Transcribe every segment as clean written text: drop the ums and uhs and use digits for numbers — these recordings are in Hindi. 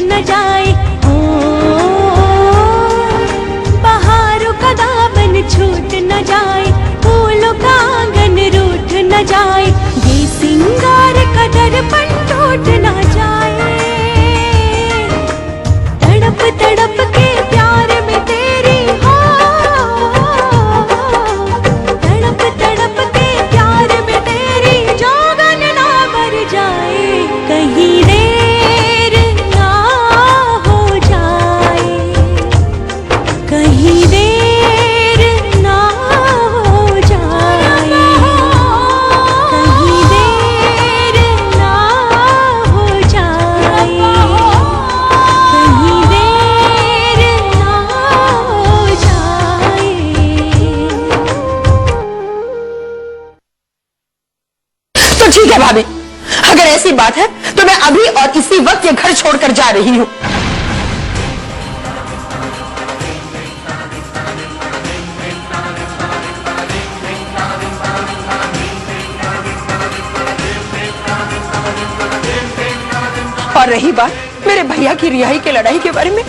न जाए, हो बहारों का दामन छूट न जाए, फूलों का आंगन रूठ न जाए, ये सिंगार का दर्पण टूट न जाए। तड़प तड़प के प्यार में तेरी, हो तड़प तड़प के प्यार में तेरी जोगन ना मर जाए, कहीं देर ना हो जाए, कहीं देर ना हो जाए, कहीं देर ना हो जाए, कहीं देर ना हो जाए। तो ठीक है भाभी, अगर ऐसी बात है तो मैं अभी और इसी वक्त ये घर छोड़कर जा रही हूँ। और रही बात मेरे भैया की रिहाई के लड़ाई के बारे में,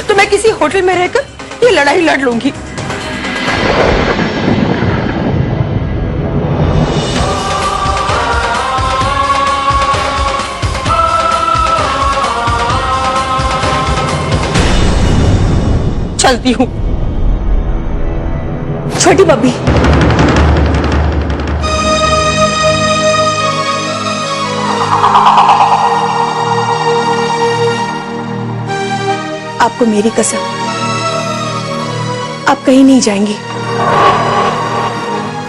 तो मैं किसी होटल में रहकर ये लड़ाई लड़ लूंगी। चलती हूँ। छोटी बब्बी, आपको मेरी कसम, आप कहीं नहीं जाएंगी।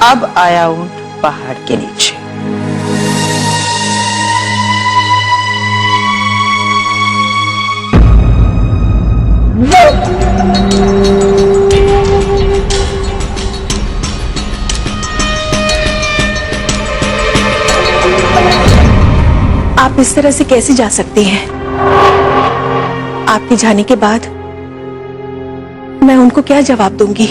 अब आया ऊंट पहाड़ के नीचे। आप इस तरह से कैसे जा सकती हैं? आपके जाने के बाद मैं उनको क्या जवाब दूंगी?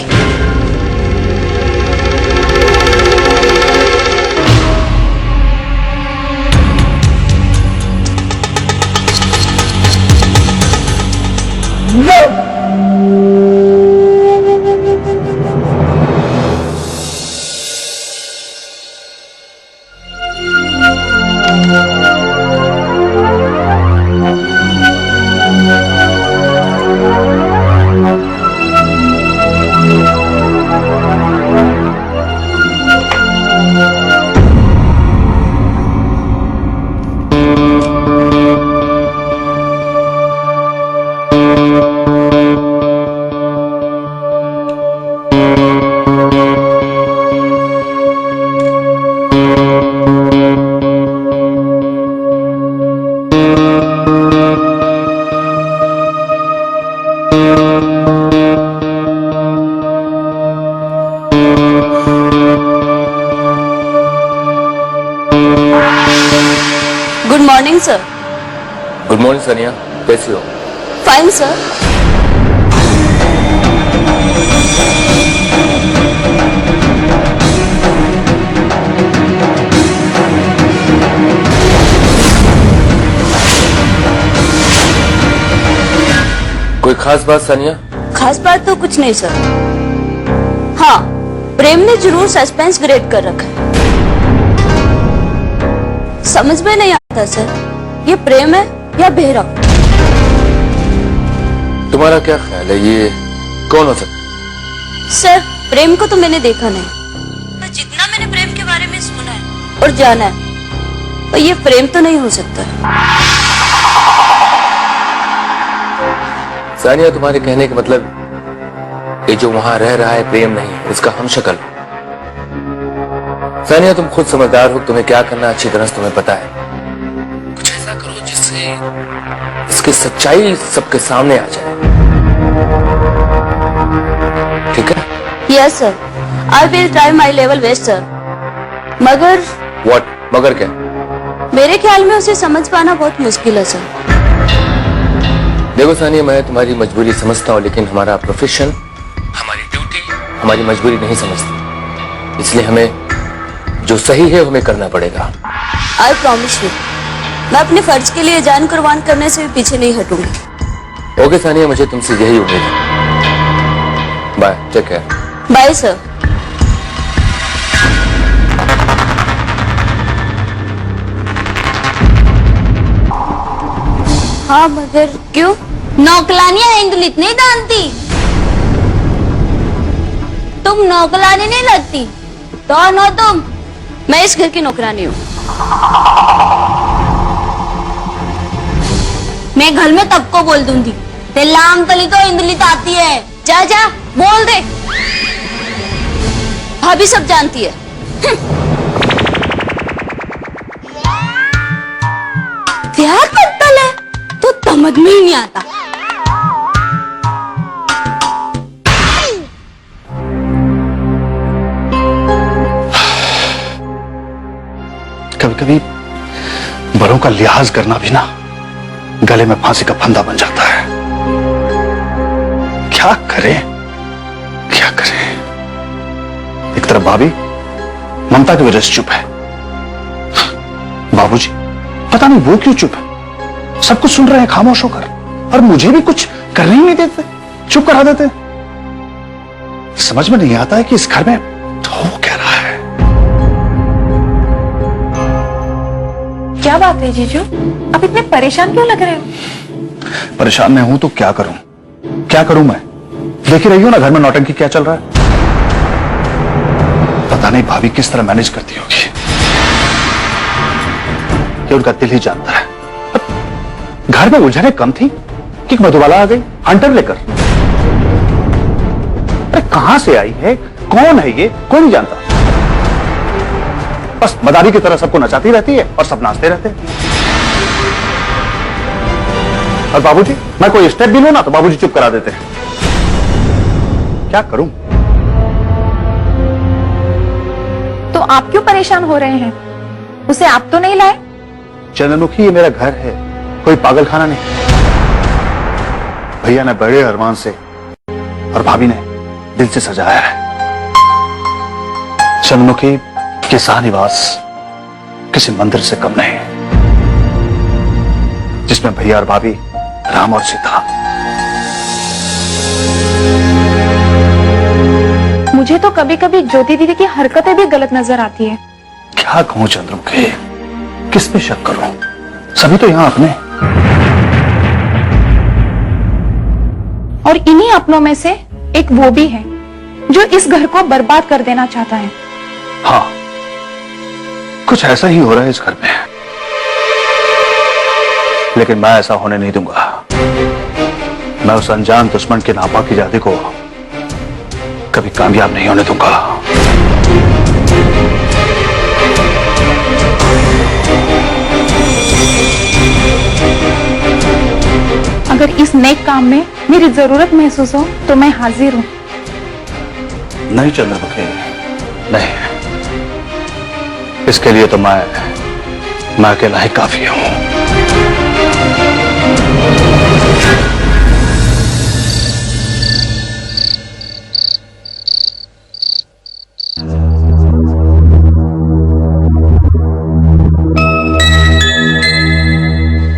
Good morning sir. Good morning सनिया, कैसी हो? Fine sir. कोई खास बात सनिया? खास बात तो कुछ नहीं सर। हाँ, प्रेम ने जरूर सस्पेंस क्रिएट कर रखा है। समझ में नहीं आता सर, ये प्रेम है या बेहरा? तुम्हारा क्या ख्याल है, ये कौन हो सकता? सर, प्रेम को तो मैंने देखा नहीं, पर जितना मैंने प्रेम के बारे में सुना है और जाना है, तो ये प्रेम तो नहीं हो सकता। सानिया, तुम्हारे कहने का मतलब ये जो वहां रह रहा है प्रेम नहीं, उसका हम शक्ल। सानिया, तुम खुद समझदार हो, तुम्हें क्या करना अच्छी तरह से तुम्हें पता है। कुछ ऐसा करो जिससे इसकी सच्चाई सबके सामने आ जाए, ठीक है? Yes sir, I will try my level best sir. मगर व्हाट? मगर क्या? मेरे ख्याल में उसे समझ पाना बहुत मुश्किल है सर। देखो सानिया, मैं तुम्हारी मजबूरी समझता हूँ, लेकिन हमारा प्रोफेशन, हमारी ड्यूटी हमारी मजबूरी नहीं समझती, इसलिए हमें जो सही है हमें करना पड़ेगा। I promise you. मैं अपने फर्ज के लिए जान कुर्बान करने से भी पीछे नहीं हटूंगी। ओके सानिया, मुझे तुमसे यही उम्मीद है। Bye, take care. Bye sir. हाँ मगर क्यों? नौकलानियां इंदुलित नहीं जानती। तुम नौकरानी नहीं लगती। कौन हो तुम? मैं इस घर की नौकरानी हूँ। मैं घर में तब को बोल दूंगी लाम तली तो इंदुलित आती है। जा जा बोल दे। भाभी सब जानती है। क्या कत्तल है तो समझ में ही नहीं आता। कभी कभी बड़ों का लिहाज करना भी ना गले में फांसी का फंदा बन जाता है। क्या करें क्या करें। एक तरफ भाभी ममता की वजह से चुप है, बाबूजी पता नहीं वो क्यों चुप है। सब कुछ सुन रहे हैं खामोश होकर, और मुझे भी कुछ करने ही नहीं देते, चुप करा देते। समझ में नहीं आता है कि इस घर में हो क्या रहा है। क्या बात है जीजू, आप इतने परेशान क्यों लग रहे हो? परेशान मैं हूं तो क्या करूं, क्या करूं मैं। देख ही रही हूं ना घर में नौटंकी क्या चल रहा है। पता नहीं भाभी किस तरह मैनेज करती होगी, ये उनका दिल ही जानता है। घर में उलझने कम थी कि मधुबाला आ गई हंटर लेकर। अरे कहां से आई है, कौन है ये, कोई नहीं जानता। बस मदारी की तरह सबको नचाती रहती है और सब नाचते रहते हैं। और बाबूजी, मैं कोई स्टेप भी लूं ना तो बाबूजी चुप करा देते हैं। क्या करूं? तो आप क्यों परेशान हो रहे हैं? उसे आप तो नहीं लाए? चंद्रमुखी, ये मेरा घर है, कोई पागल खाना नहीं। भैया ने बड़े अरमान से और भाभी ने दिल से सजाया है। चंद्रमुखी के शाहनिवास किसी मंदिर से कम नहीं, जिसमें भैया और भाभी, राम और सीता। मुझे तो कभी कभी ज्योति दीदी की हरकतें भी गलत नजर आती है। क्या कहूं चंद्रमुखी, किस पे शक करूं, सभी तो यहां अपने। और इन्हीं अपनों में से एक वो भी है जो इस घर को बर्बाद कर देना चाहता है। हाँ, कुछ ऐसा ही हो रहा है इस घर में, लेकिन मैं ऐसा होने नहीं दूंगा। मैं उस अनजान दुश्मन के नापाक इरादे को कभी कामयाब नहीं होने दूंगा। अगर इस नेक काम में मेरी जरूरत महसूस हो तो मैं हाजिर हूं। नहीं चंद्रमुखी, नहीं, इसके लिए तो मैं अकेला ही काफी हूं।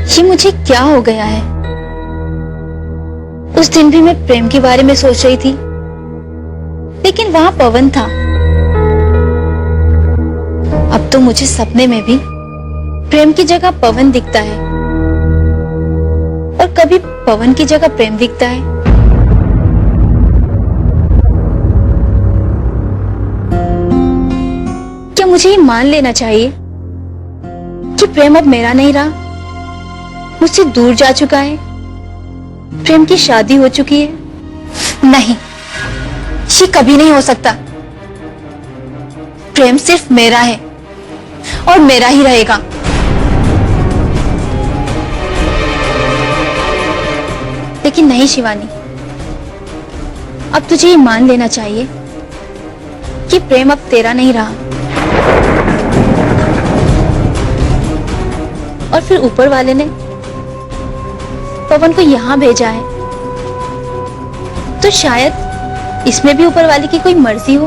ये मुझे क्या हो गया है? उस दिन भी मैं प्रेम के बारे में सोच रही थी, लेकिन वहां पवन था। अब तो मुझे सपने में भी प्रेम की जगह पवन दिखता है, और कभी पवन की जगह प्रेम दिखता है। क्या मुझे ये मान लेना चाहिए कि प्रेम अब मेरा नहीं रहा, मुझसे दूर जा चुका है, प्रेम की शादी हो चुकी है? नहीं, ये कभी नहीं हो सकता। प्रेम सिर्फ मेरा है और मेरा ही रहेगा। लेकिन नहीं शिवानी, अब तुझे ये मान लेना चाहिए कि प्रेम अब तेरा नहीं रहा। और फिर ऊपर वाले ने पवन को यहां भेजा है, तो शायद इसमें भी ऊपर वाले की कोई मर्जी हो।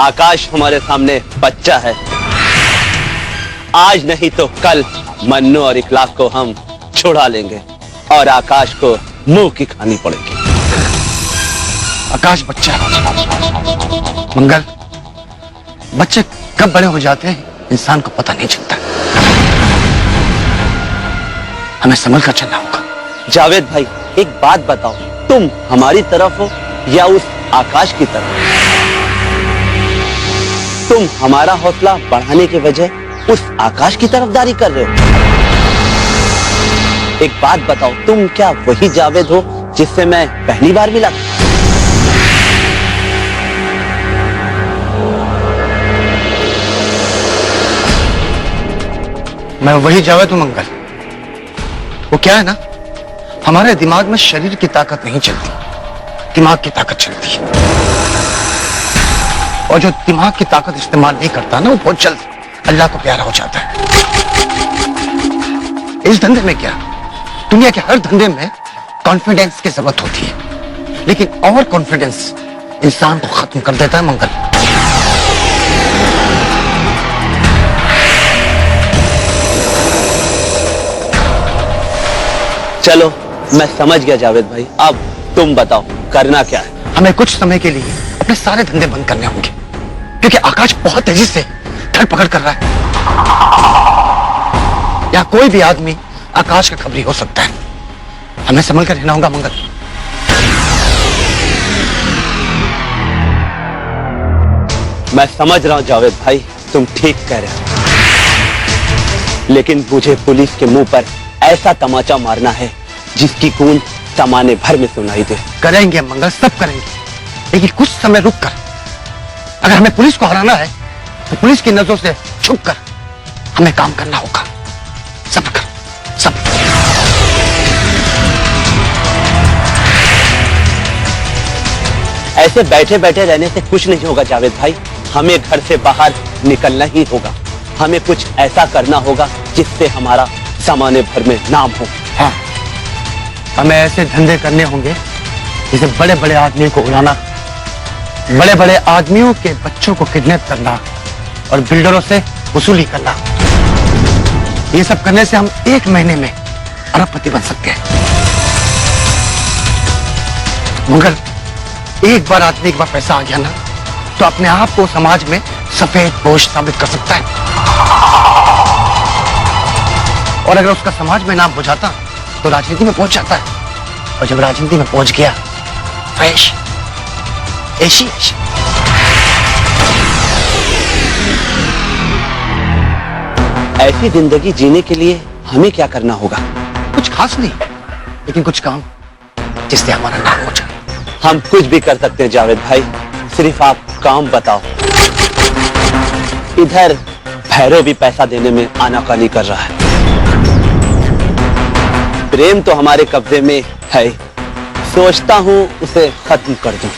आकाश हमारे सामने बच्चा है। आज नहीं तो कल मन्नू और इखलाक को हम छुड़ा लेंगे और आकाश को मुंह की खानी पड़ेगी। आकाश बच्चा है। मंगल, बच्चे कब बड़े हो जाते हैं इंसान को पता नहीं चलता। हमें संभल कर चलना होगा। जावेद भाई, एक बात बताओ, तुम हमारी तरफ हो या उस आकाश की तरफ? तुम हमारा हौसला बढ़ाने के बजाय उस आकाश की तरफदारी कर रहे हो। एक बात बताओ, तुम क्या वही जावेद हो जिससे मैं पहली बार मिला? मैं वही जावेद हूं मंगल। वो क्या है ना, हमारे दिमाग में शरीर की ताकत नहीं चलती, दिमाग की ताकत चलती है। और जो दिमाग की ताकत इस्तेमाल नहीं करता ना, वो बहुत जल्द अल्लाह को प्यारा हो जाता है। इस धंधे में क्या, दुनिया के हर धंधे में कॉन्फिडेंस की जरूरत होती है, लेकिन ओवर कॉन्फिडेंस इंसान को खत्म कर देता है मंगल। चलो, मैं समझ गया जावेद भाई। अब तुम बताओ करना क्या है? हमें कुछ समय के लिए अपने सारे धंधे बंद करने होंगे, क्योंकि आकाश बहुत तेजी से धर पकड़ कर रहा है। या कोई भी आदमी आकाश का खबरी हो सकता है। हमें संभल कर रहना होगा मंगल। मैं समझ रहा हूं जावेद भाई, तुम ठीक कह रहे हो, लेकिन मुझे पुलिस के मुंह पर ऐसा तमाचा मारना है जिसकी गूंज जमाने भर में सुनाई दे। करेंगे मंगल, सब करेंगे, लेकिन कुछ समय रुक कर। अगर हमें पुलिस को हराना है तो पुलिस की नजरों से छुप कर हमें काम करना होगा। सब्र कर, सब्र। ऐसे बैठे बैठे रहने से कुछ नहीं होगा जावेद भाई, हमें घर से बाहर निकलना ही होगा। हमें कुछ ऐसा करना होगा जिससे हमारा जमाने भर में नाम हो। हाँ, हमें ऐसे धंधे करने होंगे जैसे बड़े बड़े आदमी को उड़ाना, बड़े बड़े आदमियों के बच्चों को किडनैप करना और बिल्डरों से वसूली करना। ये सब करने से हम 1 महीने में अरबपति बन सकते हैं। मगर एक बार आदमी के पास पैसा आ गया ना, तो अपने आप को समाज में सफेद पोश साबित कर सकता है। और अगर उसका समाज में नाम हो जाता तो राजनीति में पहुंच जाता है, और जब राजनीति में पहुंच गया ऐश ऐशी ऐश। ऐसी जिंदगी जीने के लिए हमें क्या करना होगा? कुछ खास नहीं, लेकिन कुछ काम जिससे हमारा नाम हो जाए। हम कुछ भी कर सकते हैं जावेद भाई, सिर्फ आप काम बताओ। इधर भैरव भी पैसा देने में आनाकानी कर रहा है। प्रेम तो हमारे कब्जे में है, सोचता हूं उसे खत्म कर दूं।